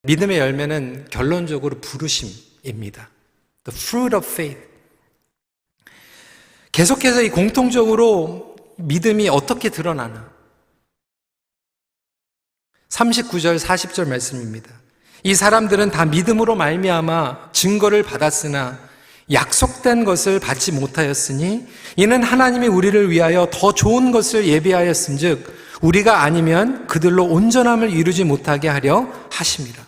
믿음의 열매는 결론적으로 부르심입니다. The fruit of faith. 계속해서 이 공통적으로 믿음이 어떻게 드러나나? 39절, 40절 말씀입니다. 이 사람들은 다 믿음으로 말미암아 증거를 받았으나 약속된 것을 받지 못하였으니 이는 하나님이 우리를 위하여 더 좋은 것을 예비하였음즉 우리가 아니면 그들로 온전함을 이루지 못하게 하려 하심이라.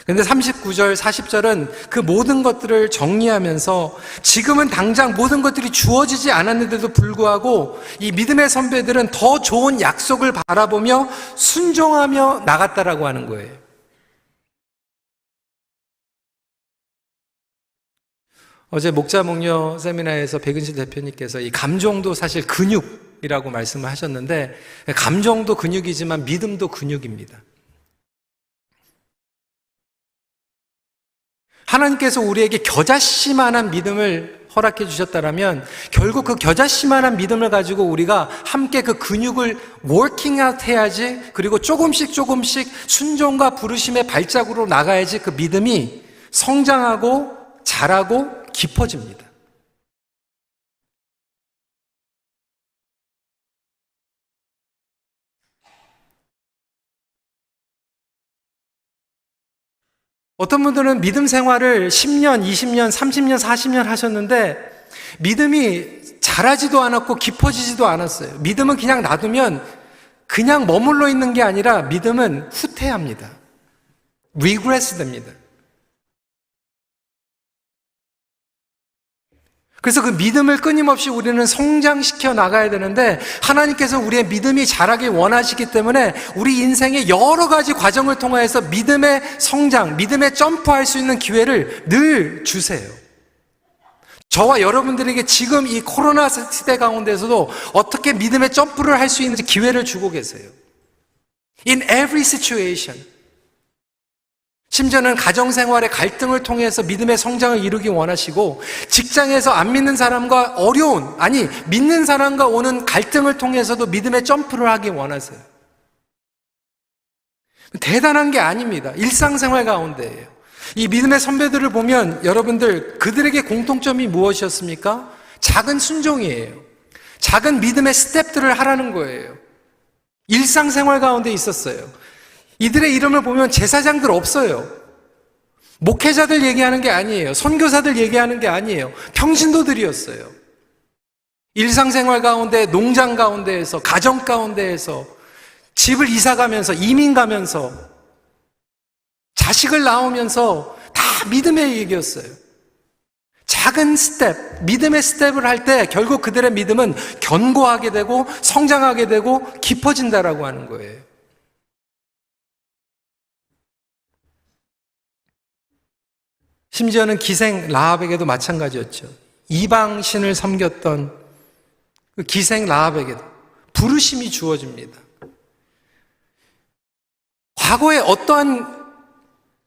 그런데 39절, 40절은 그 모든 것들을 정리하면서 지금은 당장 모든 것들이 주어지지 않았는데도 불구하고 이 믿음의 선배들은 더 좋은 약속을 바라보며 순종하며 나갔다라고 하는 거예요. 어제 목자 목녀 세미나에서 백은실 대표님께서 이 감정도 사실 근육이라고 말씀을 하셨는데, 감정도 근육이지만 믿음도 근육입니다. 하나님께서 우리에게 겨자씨만한 믿음을 허락해 주셨다면 결국 그 겨자씨만한 믿음을 가지고 우리가 함께 그 근육을 워킹 아웃 해야지, 그리고 조금씩 순종과 부르심의 발자국으로 나가야지 그 믿음이 성장하고 자라고 깊어집니다. 어떤 분들은 믿음 생활을 10년, 20년, 30년, 40년 하셨는데 믿음이 자라지도 않았고 깊어지지도 않았어요. 믿음은 그냥 놔두면 그냥 머물러 있는 게 아니라 믿음은 후퇴합니다. 리그레스 됩니다. 그래서 그 믿음을 끊임없이 우리는 성장시켜 나가야 되는데, 하나님께서 우리의 믿음이 자라길 원하시기 때문에 우리 인생의 여러 가지 과정을 통해서 믿음의 성장, 믿음의 점프할 수 있는 기회를 늘 주세요. 저와 여러분들에게 지금 이 코로나 시대 가운데서도 어떻게 믿음의 점프를 할 수 있는지 기회를 주고 계세요. In every situation. 심지어는 가정생활의 갈등을 통해서 믿음의 성장을 이루기 원하시고, 직장에서 안 믿는 사람과 믿는 사람과 오는 갈등을 통해서도 믿음의 점프를 하기 원하세요. 대단한 게 아닙니다. 일상생활 가운데예요. 이 믿음의 선배들을 보면 여러분들, 그들에게 공통점이 무엇이었습니까? 작은 순종이에요. 작은 믿음의 스텝들을 하라는 거예요. 일상생활 가운데 있었어요. 이들의 이름을 보면 제사장들 없어요. 목회자들 얘기하는 게 아니에요. 선교사들 얘기하는 게 아니에요. 평신도들이었어요. 일상생활 가운데, 농장 가운데에서, 가정 가운데에서, 집을 이사 가면서, 이민 가면서, 자식을 낳으면서 다 믿음의 얘기였어요. 작은 스텝, 믿음의 스텝을 할 때 결국 그들의 믿음은 견고하게 되고 성장하게 되고 깊어진다라고 하는 거예요. 심지어는 기생 라합에게도 마찬가지였죠. 이방신을 섬겼던 그 기생 라합에게도 부르심이 주어집니다. 과거에 어떠한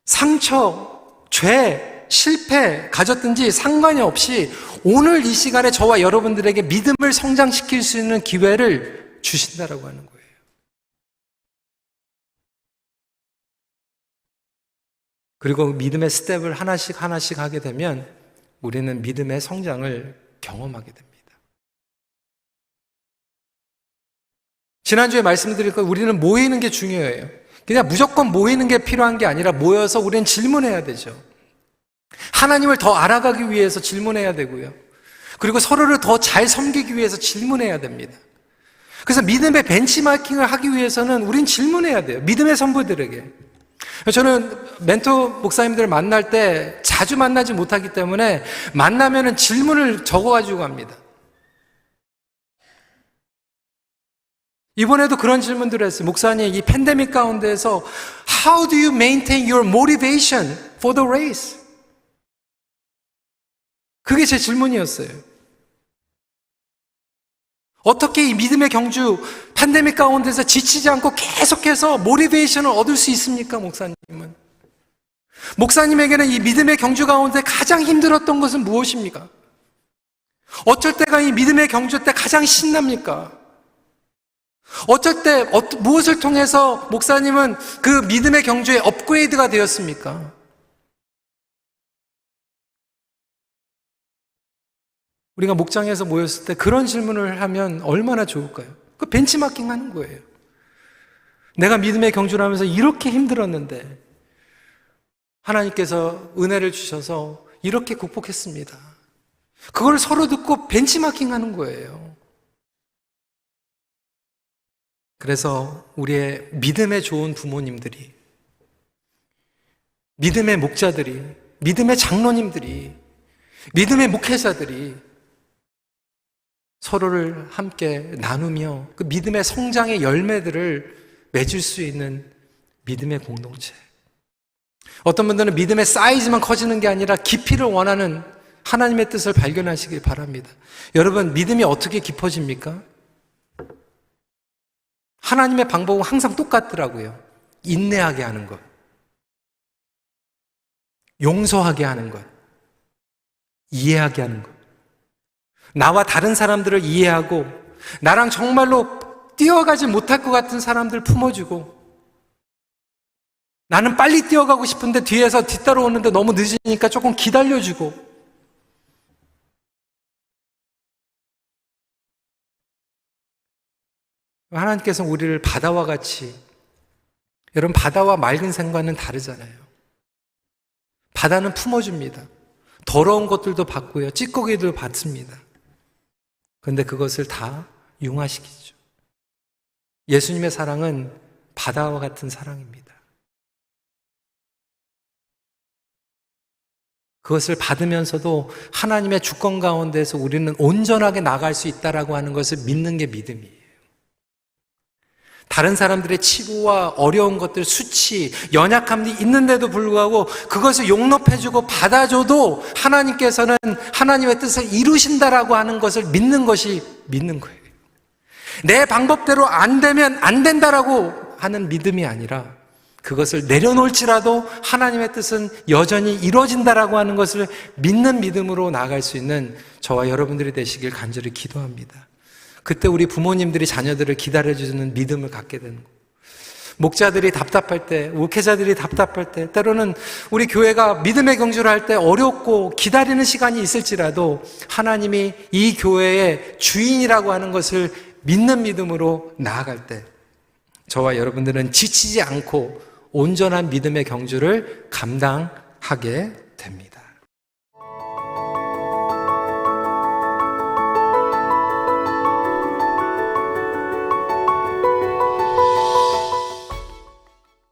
상처, 죄, 실패 가졌든지 상관이 없이 오늘 이 시간에 저와 여러분들에게 믿음을 성장시킬 수 있는 기회를 주신다라고 하는 거예요. 그리고 믿음의 스텝을 하나씩 하게 되면 우리는 믿음의 성장을 경험하게 됩니다. 지난주에 말씀드린 것, 우리는 모이는 게 중요해요. 그냥 무조건 모이는 게 필요한 게 아니라 모여서 우리는 질문해야 되죠. 하나님을 더 알아가기 위해서 질문해야 되고요. 그리고 서로를 더 잘 섬기기 위해서 질문해야 됩니다. 그래서 믿음의 벤치마킹을 하기 위해서는 우린 질문해야 돼요. 믿음의 선배들에게. 저는 멘토 목사님들을 만날 때 자주 만나지 못하기 때문에 만나면은 질문을 적어가지고 갑니다. 이번에도 그런 질문들을 했어요. 목사님, 이 팬데믹 가운데서 How do you maintain your motivation for the race? 그게 제 질문이었어요. 어떻게 이 믿음의 경주, 팬데믹 가운데서 지치지 않고 계속해서 모티베이션을 얻을 수 있습니까, 목사님은? 목사님에게는 이 믿음의 경주 가운데 가장 힘들었던 것은 무엇입니까? 어쩔 때가 이 믿음의 경주 때 가장 신납니까? 어쩔 때 무엇을 통해서 목사님은 그 믿음의 경주에 업그레이드가 되었습니까? 우리가 목장에서 모였을 때 그런 질문을 하면 얼마나 좋을까요? 그 벤치마킹 하는 거예요. 내가 믿음의 경주를 하면서 이렇게 힘들었는데 하나님께서 은혜를 주셔서 이렇게 극복했습니다. 그걸 서로 듣고 벤치마킹 하는 거예요. 그래서 우리의 믿음의 좋은 부모님들이, 믿음의 목자들이, 믿음의 장로님들이, 믿음의 목회자들이 서로를 함께 나누며 그 믿음의 성장의 열매들을 맺을 수 있는 믿음의 공동체. 어떤 분들은 믿음의 사이즈만 커지는 게 아니라 깊이를 원하는 하나님의 뜻을 발견하시길 바랍니다. 여러분, 믿음이 어떻게 깊어집니까? 하나님의 방법은 항상 똑같더라고요. 인내하게 하는 것, 용서하게 하는 것, 이해하게 하는 것. 나와 다른 사람들을 이해하고 나랑 정말로 뛰어가지 못할 것 같은 사람들 품어주고, 나는 빨리 뛰어가고 싶은데 뒤에서 뒤따라오는데 너무 늦으니까 조금 기다려주고, 하나님께서 우리를 바다와 같이, 여러분 바다와 맑은 샘과는 다르잖아요. 바다는 품어줍니다. 더러운 것들도 받고요, 찌꺼기도 받습니다. 그런데 그것을 다 융화시키죠. 예수님의 사랑은 바다와 같은 사랑입니다. 그것을 받으면서도 하나님의 주권 가운데서 우리는 온전하게 나갈 수 있다라고 하는 것을 믿는 게 믿음이에요. 다른 사람들의 치부와 어려운 것들, 수치, 연약함이 있는데도 불구하고 그것을 용납해주고 받아줘도 하나님께서는 하나님의 뜻을 이루신다라고 하는 것을 믿는 것이 믿는 거예요. 내 방법대로 안 되면 안 된다라고 하는 믿음이 아니라 그것을 내려놓을지라도 하나님의 뜻은 여전히 이루어진다라고 하는 것을 믿는 믿음으로 나아갈 수 있는 저와 여러분들이 되시길 간절히 기도합니다. 그때 우리 부모님들이 자녀들을 기다려주는 믿음을 갖게 되는 거예요. 목자들이 답답할 때, 목회자들이 답답할 때, 때로는 우리 교회가 믿음의 경주를 할 때 어렵고 기다리는 시간이 있을지라도 하나님이 이 교회의 주인이라고 하는 것을 믿는 믿음으로 나아갈 때 저와 여러분들은 지치지 않고 온전한 믿음의 경주를 감당하게 됩니다.